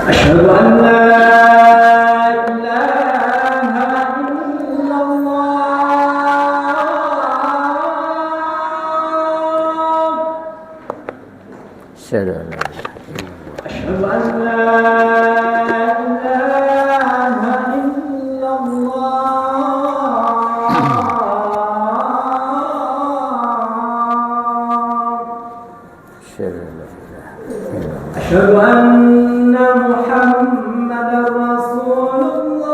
أشهد أن لا إله إلا الله. أشهد أن لا إله إلا الله. أشهد أن محمدا رسول الله.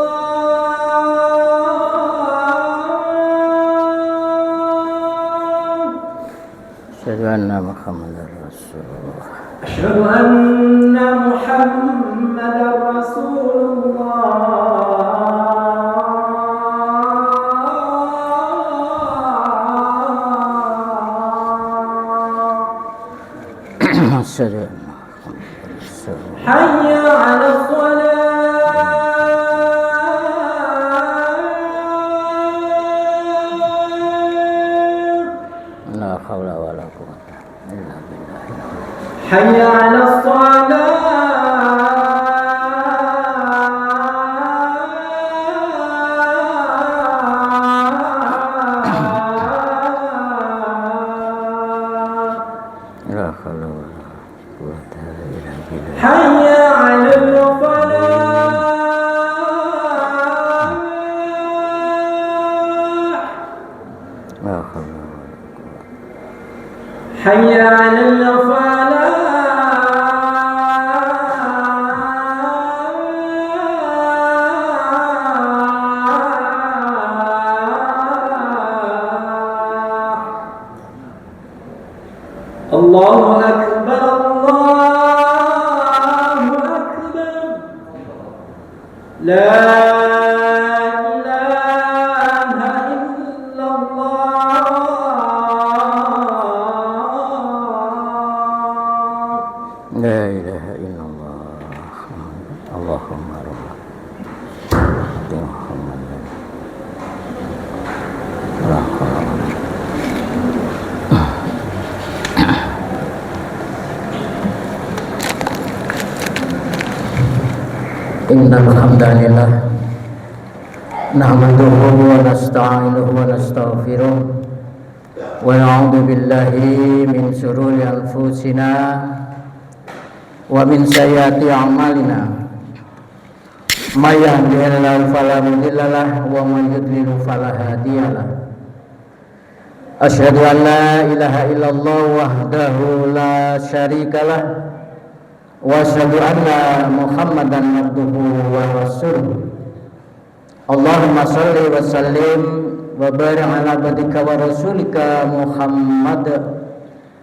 أشهد أن محمدا رسول الله. أشهد أن محمدا رسول الله. أشهد أن حي على الصلاة. لا حول ولا قوة إلا بالله. حي على الصلاة. لا حول ولا قوة إلا بالله. حي على الفلاح. لا حول ولا قوة. حي على الفلاح. الله أكبر الله أكبر. لا إله إلا الله. لا إله إلا الله. اللهم رب محمد. لا حول ولا Innal hamdalillah nahmaduhu wa nasta'inuhu wa nastaghfiruh wa na'udzu billahi min shururi anfusina wa min sayyiati a'malina may yahdihillahu fala mudilla lahu wa may yudlil fala hadiya lahu. Asyhadu an la ilaha illallah wahdahu la syarika lahu wa asyhadu anna Muhammadan abduhu wa rasuluh. Allahumma shalli wa sallim wa barik ala abdika wa rasulika Muhammad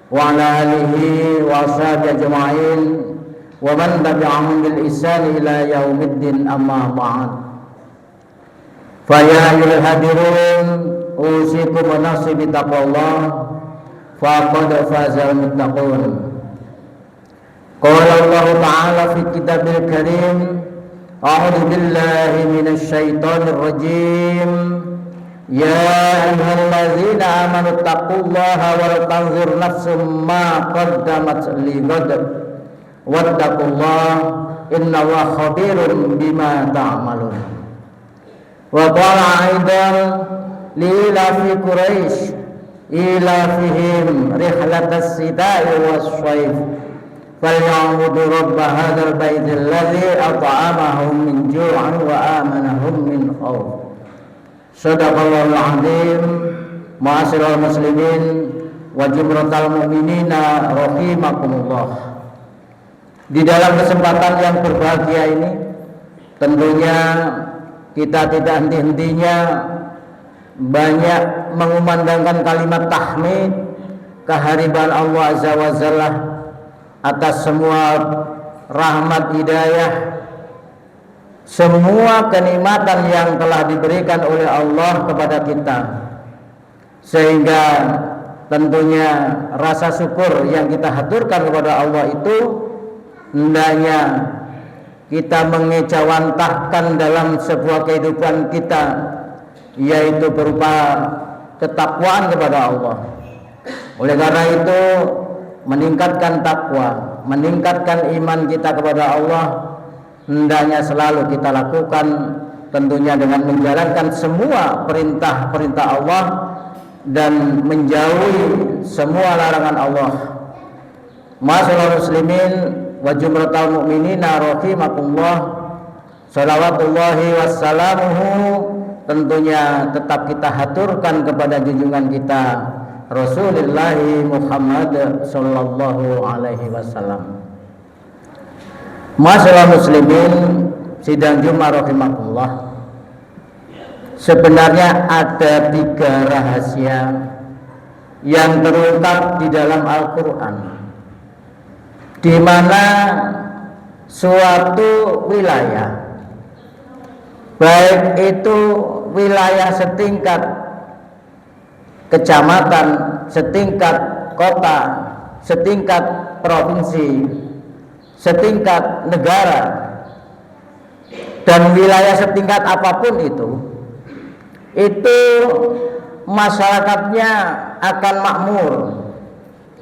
wa ala alihi wa ashabihi ajma'in wa man tabi'ahum bil ihsan ila yaumiddin, amma ba'd. Fa ya ayyuhal hadirun usikum wa nafsi bi taqwallah faqad fazal muttaqun. Qala Allah Ta'ala fi kitabil karim, a'udzu billahi minasy syaithanir rajim. Ya ayyuhallazina amanu taqullaha wal tanzur nafsum ma qaddamat lighad wattaqullaha innallaha khabirun bima ta'malun. Wa qala aidan li ilafi quraish ilafihim rihlatas sida'i was-shayf فَلْيَعْبُدُوا رَبَّ هَذَا الْبَيْتِ الَّذِي أَطْعَمَهُم مِّن جُوعٍ وَآمَنَهُم مِّنْ خَوْفٍ. Shadaqallahul azim. Ma'asyiral muslimin wa jumratal mu'minina rahimakumullah. Di dalam kesempatan yang berbahagia ini tentunya kita tidak henti-hentinya banyak mengumandangkan kalimat tahmid kehadiran Allah Azza wa Jalla atas semua rahmat hidayah, semua kenikmatan yang telah diberikan oleh Allah kepada kita, sehingga tentunya rasa syukur yang kita haturkan kepada Allah itu hendaknya kita mengejawantahkan dalam sebuah kehidupan kita, yaitu berupa ketakwaan kepada Allah. Oleh karena itu, meningkatkan takwa, meningkatkan iman kita kepada Allah hendaknya selalu kita lakukan, tentunya dengan menjalankan semua perintah-perintah Allah dan menjauhi semua larangan Allah. Ma'asyiral muslimin wa jumratal mu'minina rahimakumullah, shalawatullahi wassalamuhu tentunya tetap kita haturkan kepada junjungan kita Rasulullah Muhammad sallallahu alaihi wasallam. Ma'asyiral muslimin sidang Jumat rahimakumullah, sebenarnya ada 3 rahasia yang terungkap di dalam Al-Quran, di mana suatu wilayah, baik itu wilayah setingkat kecamatan, setingkat kota, setingkat provinsi, setingkat negara, dan wilayah setingkat apapun itu masyarakatnya akan makmur,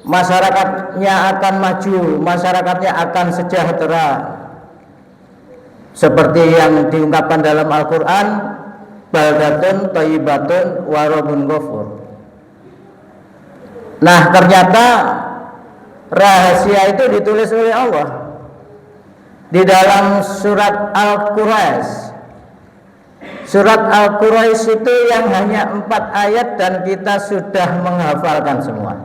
masyarakatnya akan maju, masyarakatnya akan sejahtera, seperti yang diungkapkan dalam Al-Quran, baldatun thayyibatun wa rabbun ghafur. Nah, ternyata rahasia itu ditulis oleh Allah di dalam surat Al-Quraisy. Surat Al-Quraisy itu yang hanya 4 ayat dan kita sudah menghafalkan semua.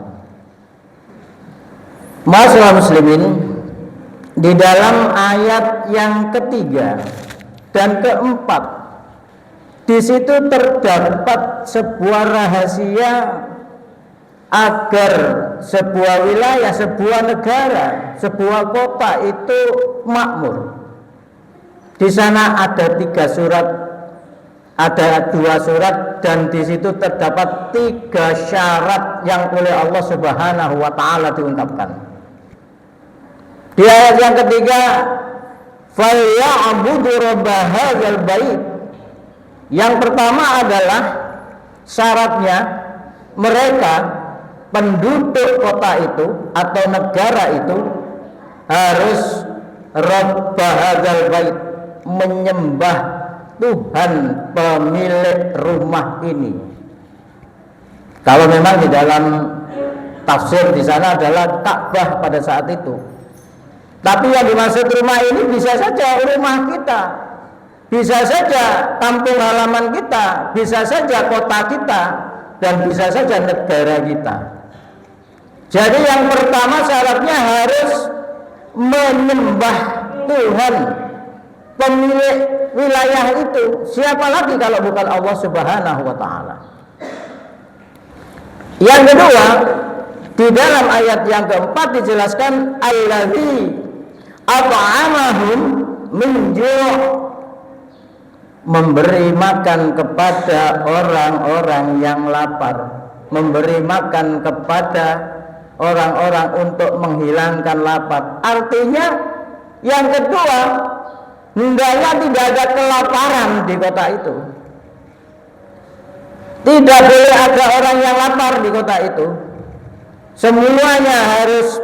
Ma'asyiral muslimin, di dalam ayat yang ketiga dan keempat, di situ terdapat sebuah rahasia agar sebuah wilayah, sebuah negara, sebuah kota itu makmur. Di sana ada 3 surat, ada 2 surat, dan di situ terdapat 3 syarat yang oleh Allah Subhanahu wa taala diungkapkan. Di ayat yang ketiga, falya'budu rabb hadzal bait. Yang pertama adalah syaratnya mereka penduduk kota itu atau negara itu harus rabb hadzal bait, menyembah Tuhan pemilik rumah ini. Kalau memang di dalam tafsir di sana adalah Ka'bah pada saat itu. Tapi yang dimaksud rumah ini bisa saja rumah kita, bisa saja kampung halaman kita, bisa saja kota kita, dan bisa saja negara kita. Jadi yang pertama syaratnya harus menyembah Tuhan pemilik wilayah itu. Siapa lagi kalau bukan Allah Subhanahu wa taala? Yang kedua, di dalam ayat yang keempat dijelaskan allazi at'amahum min ju', memberi makan kepada orang-orang yang lapar, memberi makan kepada orang-orang untuk menghilangkan lapar. Artinya yang kedua, hendaknya tidak ada kelaparan di kota itu. Tidak boleh ada orang yang lapar di kota itu. Semuanya harus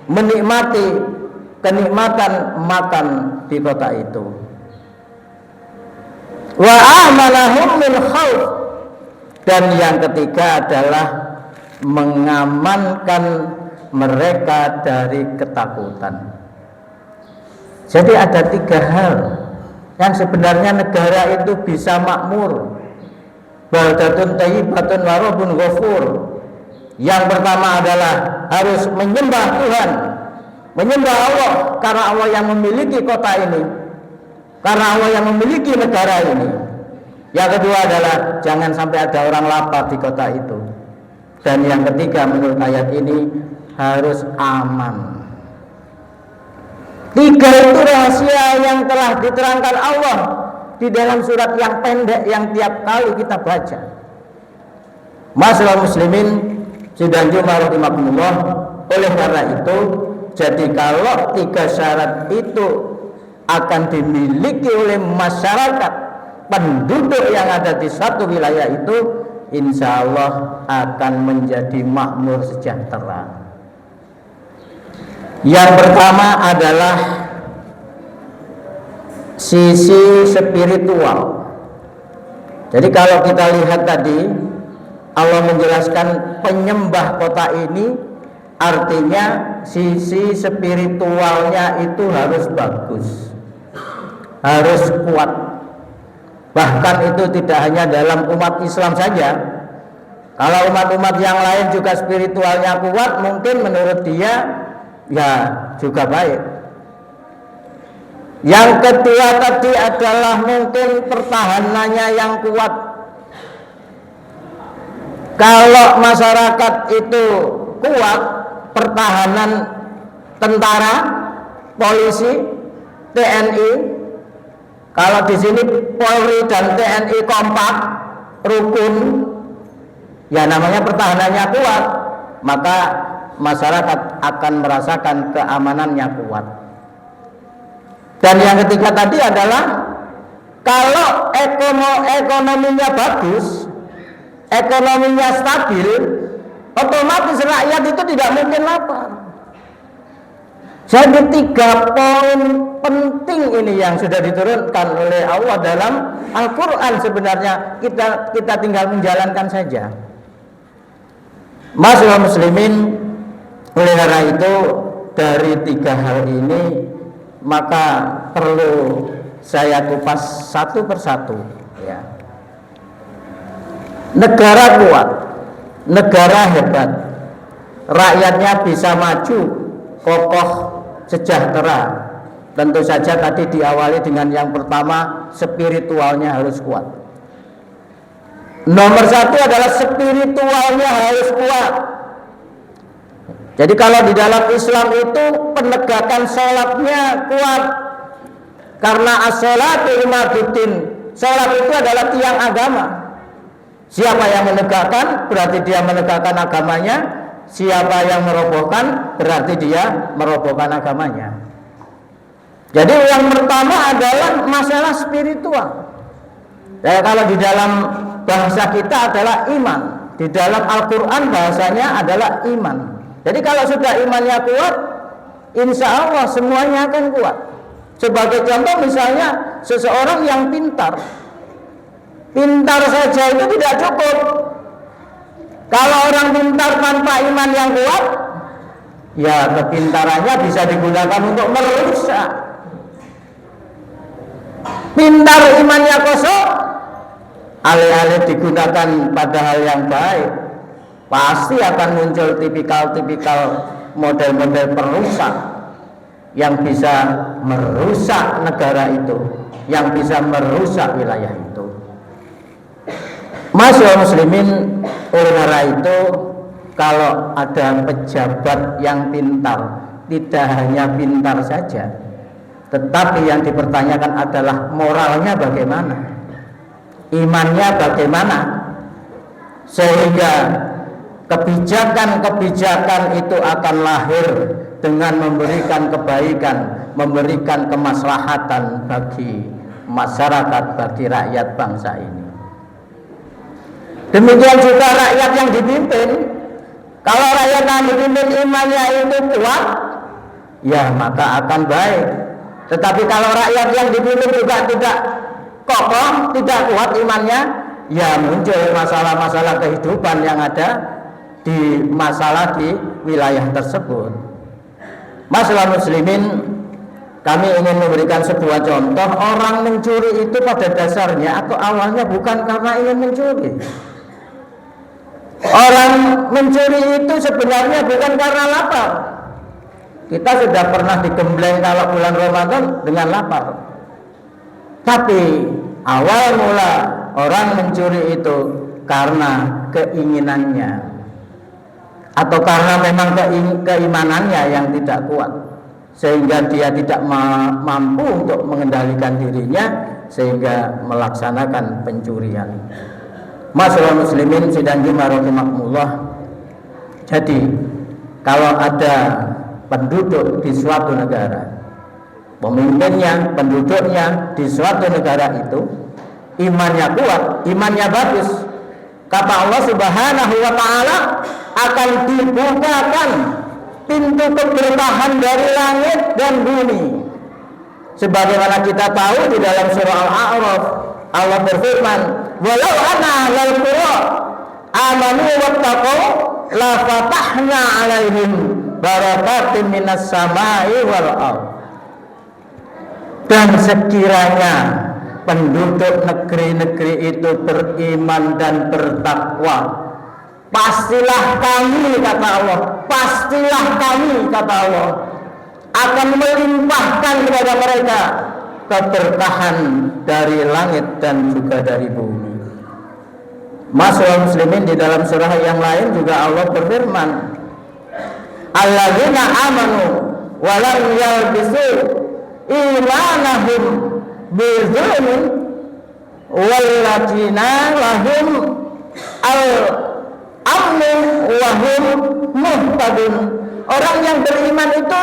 menikmati kenikmatan makan di kota itu. Wa amanahum min khauf, dan yang ketiga adalah mengamankan mereka dari ketakutan. Jadi ada 3 hal yang sebenarnya negara itu bisa makmur. Baldatun thayyibatun wa rabbun ghafur. Yang pertama adalah harus menyembah Tuhan, menyembah Allah, karena Allah yang memiliki kota ini, karena Allah yang memiliki negara ini. Yang kedua adalah jangan sampai ada orang lapar di kota itu. Dan yang ketiga menurut ayat ini harus aman. 3 itu rahasia yang telah diterangkan Allah di dalam surat yang pendek yang tiap kali kita baca. Ma'asyiral muslimin sidang Jumat rahimakumullah, oleh karena itu, jadi kalau 3 syarat itu akan dimiliki oleh masyarakat penduduk yang ada di satu wilayah itu, insya Allah akan menjadi makmur sejahtera. Yang pertama adalah sisi spiritual. Jadi kalau kita lihat tadi, Allah menjelaskan penyembah kota ini, artinya sisi spiritualnya itu harus bagus, harus kuat. Bahkan itu tidak hanya dalam umat Islam saja. Kalau umat-umat yang lain juga spiritualnya kuat, mungkin menurut dia ya juga baik. Yang kedua tadi adalah mungkin pertahanannya yang kuat. Kalau masyarakat itu kuat, pertahanan tentara, polisi, TNI, kalau di sini Polri dan TNI kompak, rukun, ya namanya pertahanannya kuat, maka masyarakat akan merasakan keamanannya kuat. Dan yang ketiga tadi adalah kalau ekonominya bagus, ekonominya stabil, otomatis rakyat itu tidak mungkin lapar. Jadi 3 poin penting ini yang sudah diturunkan oleh Allah dalam Al-Quran, sebenarnya kita tinggal menjalankan saja. Masyaallah muslimin, oleh karena itu dari 3 hal ini maka perlu saya kupas satu persatu, ya. Negara kuat, negara hebat, rakyatnya bisa maju, kokoh, sejahtera. Tentu saja tadi diawali dengan yang pertama, spiritualnya harus kuat. Nomor 1 adalah spiritualnya harus kuat. Jadi kalau di dalam Islam itu penegakan sholatnya kuat, karena as-sholatu imaduddin, sholat itu adalah tiang agama. Siapa yang menegakkan berarti dia menegakkan agamanya, siapa yang merobohkan berarti dia merobohkan agamanya. Jadi yang pertama adalah masalah spiritual. Kalau di dalam bahasa kita adalah iman, di dalam Al-Quran bahasanya adalah iman. Jadi kalau sudah imannya kuat, insya Allah semuanya akan kuat. Sebagai contoh misalnya seseorang yang pintar saja itu tidak cukup. Kalau orang pintar tanpa iman yang kuat, ya kepintarannya bisa digunakan untuk merusak. Pintar imannya kosong, alih-alih digunakan pada hal yang baik, pasti akan muncul tipikal model-model perusak yang bisa merusak negara itu, yang bisa merusak wilayah itu. Masyaallah muslimin, oleh karena itu kalau ada pejabat yang pintar, tidak hanya pintar saja, tetapi yang dipertanyakan adalah moralnya bagaimana, imannya bagaimana, sehingga kebijakan-kebijakan itu akan lahir dengan memberikan kebaikan, memberikan kemaslahatan bagi masyarakat, bagi rakyat bangsa ini. Demikian juga rakyat yang dipimpin. Kalau rakyat yang dipimpin imannya itu kuat, ya maka akan baik. Tetapi kalau rakyat yang dipimpin juga tidak kokoh, tidak kuat imannya, ya muncul masalah-masalah kehidupan yang ada di wilayah tersebut. Masyaallah muslimin, kami ingin memberikan sebuah contoh. Orang mencuri itu pada dasarnya atau awalnya bukan karena ingin mencuri. Orang mencuri itu sebenarnya bukan karena lapar. Kita sudah pernah digembleng kalau bulan Ramadan dengan lapar. Tapi awal mula orang mencuri itu karena keinginannya, atau karena memang keimanannya yang tidak kuat, sehingga dia tidak mampu untuk mengendalikan dirinya, sehingga melaksanakan pencurian. Masyaallah muslimin sidang Jumat rahimakumullah. Jadi kalau ada penduduk di suatu negara, pemimpinnya, penduduknya di suatu negara itu imannya kuat, imannya bagus, kata Allah Subhanahu wa ta'ala, akan dibukakan pintu keberkahan dari langit dan bumi, Sebagaimana kita tahu di dalam surah Al-A'raf Allah berfirman, "Walau anna ahlal qura amanu wattaqau la fatahna 'alaihim barakatim minas samai wal ardh." Dan sekiranya penduduk negeri-negeri itu beriman dan bertakwa, pastilah kami, kata Allah, pastilah kami, kata Allah, akan melimpahkan kepada mereka keberkahan dari langit dan juga dari bumi. Masyaallah muslimin, di dalam surah yang lain juga Allah berfirman, "Alladzina amanu wa lam yalbisu imanahum bizulmin walladzina lahum al-amnu wa hum muhtadun." Orang yang beriman itu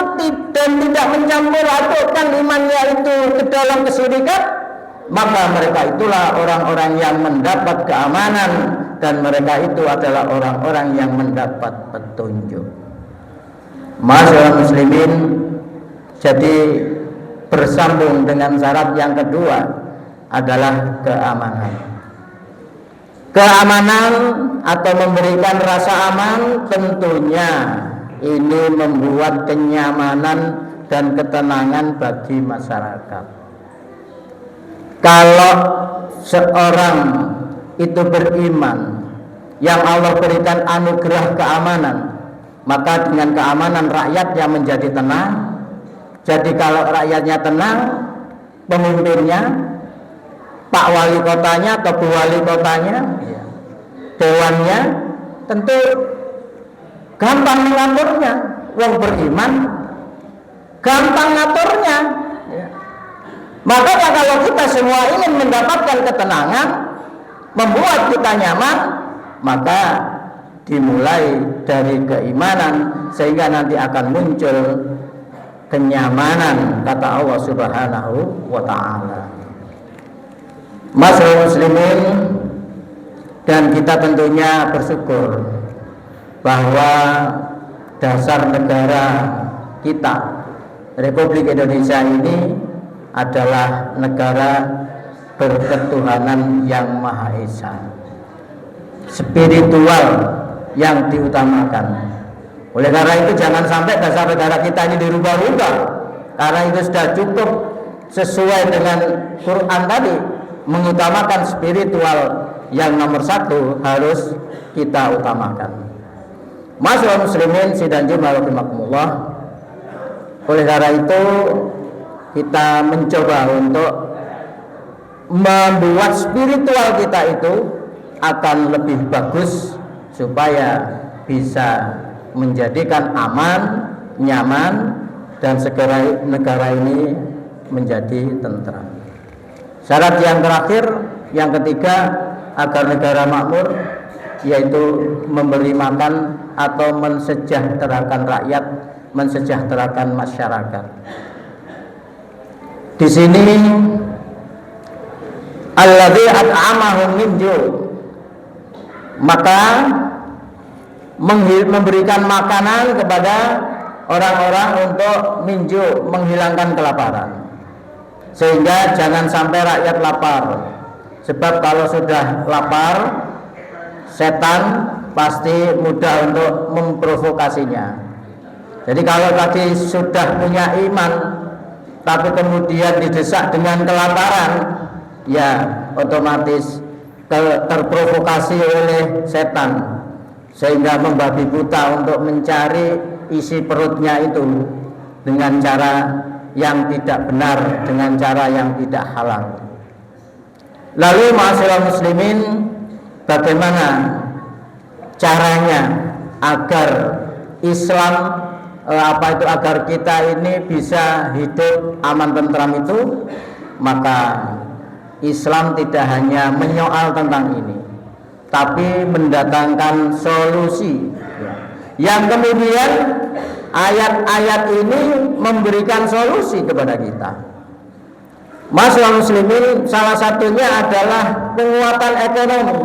dan tidak mencampur adukkan imannya itu ke dalam kesyirikan, maka mereka itulah orang-orang yang mendapat keamanan dan mereka itu adalah orang-orang yang mendapat petunjuk. Masyaallah muslimin, jadi bersambung dengan syarat yang kedua adalah keamanan. Keamanan atau memberikan rasa aman tentunya ini membuat kenyamanan dan ketenangan bagi masyarakat. Kalau seorang itu beriman, yang Allah berikan anugerah keamanan, maka dengan keamanan rakyatnya menjadi tenang. Jadi kalau rakyatnya tenang, pemimpinnya, Pak Wali Kotanya atau Bu Wali Kotanya, dewannya, tentu gampang mengaturnya. Wong beriman gampang ngaturnya. Makanya kalau kita semua ingin mendapatkan ketenangan, membuat kita nyaman, maka dimulai dari keimanan sehingga nanti akan muncul kenyamanan, kata Allah Subhanahu wa ta'ala. Masyaallah muslimin, dan kita tentunya bersyukur bahwa dasar negara kita, Republik Indonesia ini adalah negara berketuhanan yang Maha Esa, spiritual yang diutamakan. Oleh karena itu jangan sampai dasar negara kita ini dirubah-rubah, karena itu sudah cukup sesuai dengan Quran tadi, mengutamakan spiritual yang nomor satu harus kita utamakan. Masyaallah muslimin sidang Jumat rahimakumullah. Oleh karena itu kita mencoba untuk membuat spiritual kita itu akan lebih bagus supaya bisa menjadikan aman, nyaman, dan segera negara ini menjadi tentram. Syarat yang terakhir, yang ketiga, agar negara makmur, yaitu memberi makan atau mensejahterakan rakyat, mensejahterakan masyarakat. Di sini alladzi at'amahum min ju', maka memberikan makanan kepada orang-orang untuk minju, menghilangkan kelaparan, sehingga jangan sampai rakyat lapar. Sebab kalau sudah lapar, setan pasti mudah untuk memprovokasinya. Jadi kalau tadi sudah punya iman tapi kemudian didesak dengan kelaparan, ya otomatis terprovokasi oleh setan, sehingga membabi buta untuk mencari isi perutnya itu dengan cara yang tidak benar, dengan cara yang tidak halal. Lalu ma'asyiral muslimin, bagaimana caranya agar Islam agar kita ini bisa hidup aman tentram itu? Maka Islam tidak hanya menyoal tentang ini, tapi mendatangkan solusi, yang kemudian ayat-ayat ini memberikan solusi kepada kita. Masyaallah muslimin, salah satunya adalah penguatan ekonomi.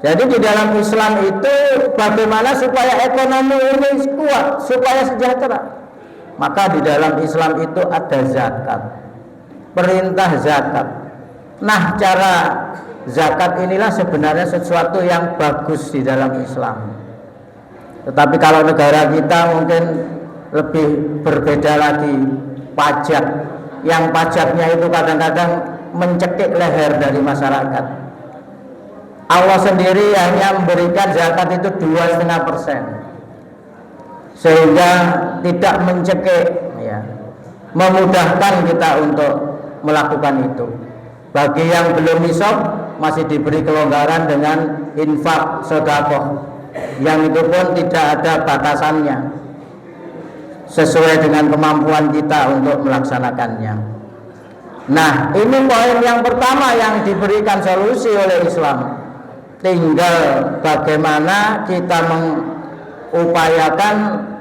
Jadi di dalam Islam itu bagaimana supaya ekonomi ini kuat, supaya sejahtera. Maka di dalam Islam itu ada zakat. perintah zakat. Nah, cara zakat inilah sebenarnya sesuatu yang bagus di dalam Islam. Tetapi kalau negara kita mungkin lebih berbeda lagi, pajak. Yang pajaknya itu kadang-kadang mencekik leher dari masyarakat. Allah sendiri hanya memberikan zakat itu 2,5%, sehingga tidak mencekik, ya, memudahkan kita untuk melakukan itu. Bagi yang belum nisab masih diberi kelonggaran dengan infak sedekah, yang itu pun tidak ada batasannya, sesuai dengan kemampuan kita untuk melaksanakannya. Nah, ini poin yang pertama yang diberikan solusi oleh Islam. Tinggal bagaimana kita mengupayakan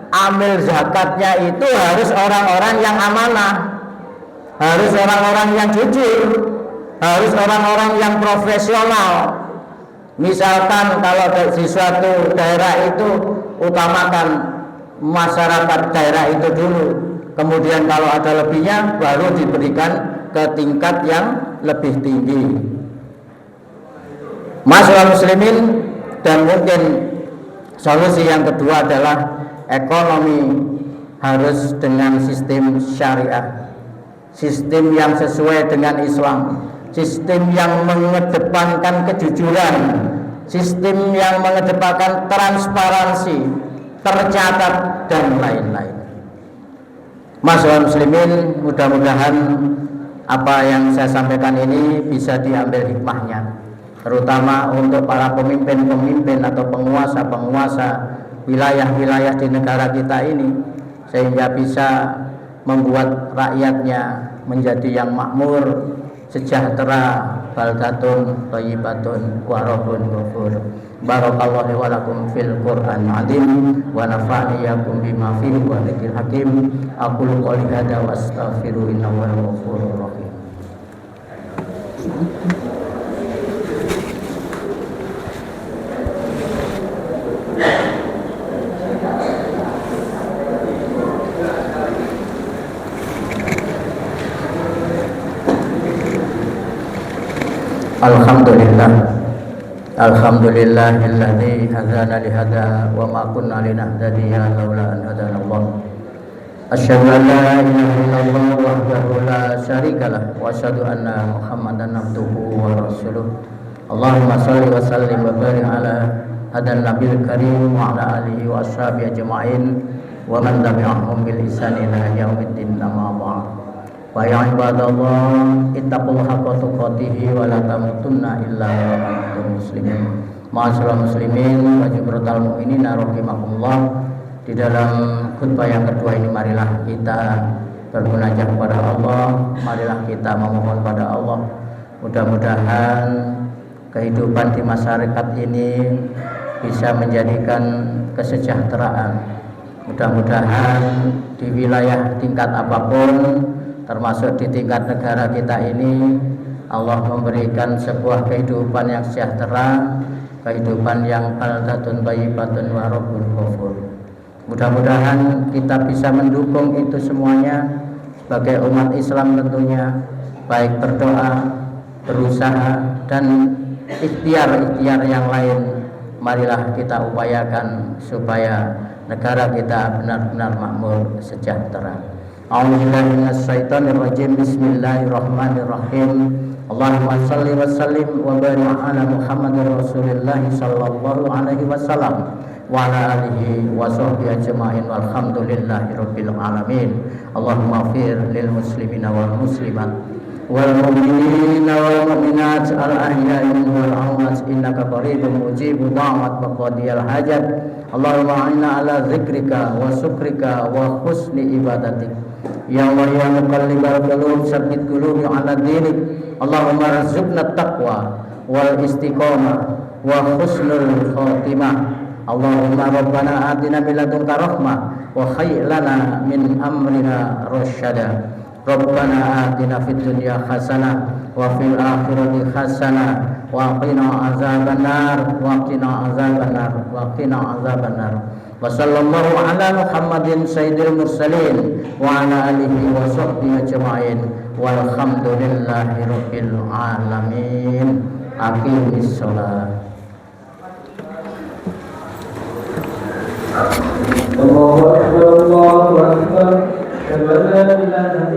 amil zakatnya itu harus orang-orang yang amanah, harus orang-orang yang jujur, harus orang-orang yang profesional. Misalkan kalau di suatu daerah itu utamakan masyarakat daerah itu dulu, kemudian kalau ada lebihnya baru diberikan ke tingkat yang lebih tinggi. Masyarakat muslimin, dan mungkin solusi yang kedua adalah ekonomi harus dengan sistem syariah, sistem yang sesuai dengan Islam, sistem yang mengedepankan kejujuran, sistem yang mengedepankan transparansi, tercatat, dan lain-lain. Masyarakat muslimin, mudah-mudahan apa yang saya sampaikan ini bisa diambil hikmahnya, terutama untuk para pemimpin-pemimpin atau penguasa-penguasa wilayah-wilayah di negara kita ini, sehingga bisa membuat rakyatnya menjadi yang makmur, sejahtera, baldatun thayyibatun wa rabbun ghafur. Barakallahu wa lakum fil Qur'an azim wa nafa'ani yakum bima fihi wa dzikril hakim. Aqulu qouli hadza wa astaghfiru innahu huwal ghafurur rahim. Alhamdulillahilladzi hadana li hada wa ma kunna linahtadiya laula an hadana Allah. Asyhadu an la ilaha illallah wahdahu la syarikalah wa asyhadu anna Muhammadan abduhu wa rasuluh. Allahumma shalli wa sallim wa barik ala hadan nabiyil karim wa ala alihi wa ashabihi ajma'in wa man tabi'ahum bil ihsan ila yaumiddin, amma ba'd. Wa ya ibadallah, ittaqullaha haqqa tuqatih wa la tamutunna illa wa antum muslimin. Ma'asyiral muslimin wa jibratal mu'minin rahimakumullah. Di dalam khutbah yang kedua ini, marilah kita bermunajat kepada Allah, marilah kita memohon pada Allah. Mudah-mudahan kehidupan di masyarakat ini bisa menjadikan kesejahteraan. Mudah-mudahan di wilayah tingkat apapun, termasuk di tingkat negara kita ini, Allah memberikan sebuah kehidupan yang sejahtera, kehidupan yang baldatun thayyibatun wa rabbun ghafur. Mudah-mudahan kita bisa mendukung itu semuanya sebagai umat Islam tentunya, baik berdoa, berusaha, dan ikhtiar-ikhtiar yang lain. Marilah kita upayakan supaya negara kita benar-benar makmur, sejahtera. A'udzubillahi minasyaitonir rajim. Bismillahirrahmanirrahim. Allahumma shalli wa sallim wa barik ala Muhammadin Rasulillah sallallahu alaihi wasallam wa ala alihi wa sahbihi ajma'in walhamdulillahi rabbil alamin. Allahumma fir lil muslimina wal muslimat wal mu'minina wal mu'minat al ahya'i minhum wal amwat innaka qaribun mujibu da'wat wa qadiyal hajat. Allahumma inna ala zikrika wa syukrika wa husni ibadatik. Ya Allah ya muqallibal qulub tsabbit qulubi ala dinik. Allahumma rzuqna taqwa wal istiqamah wa husnul khatimah. Allahumma rabbana atina min ladunka rahmah wa hayyi lana min amrina rasyada. Rabbana atina fid dunya hasanah wa fil akhirati hasanah wa qina azabannar wa qina azabannar wa qina azabannar. Wa sallallahu ala Muhammadin sayyidil mursalin wa ala alihi wa sahbihi ajma'in walhamdulillahi rabbil alamin. Aqimis shalah. Allahu akbar, Allahu akbar. Asyhadu an la ilaha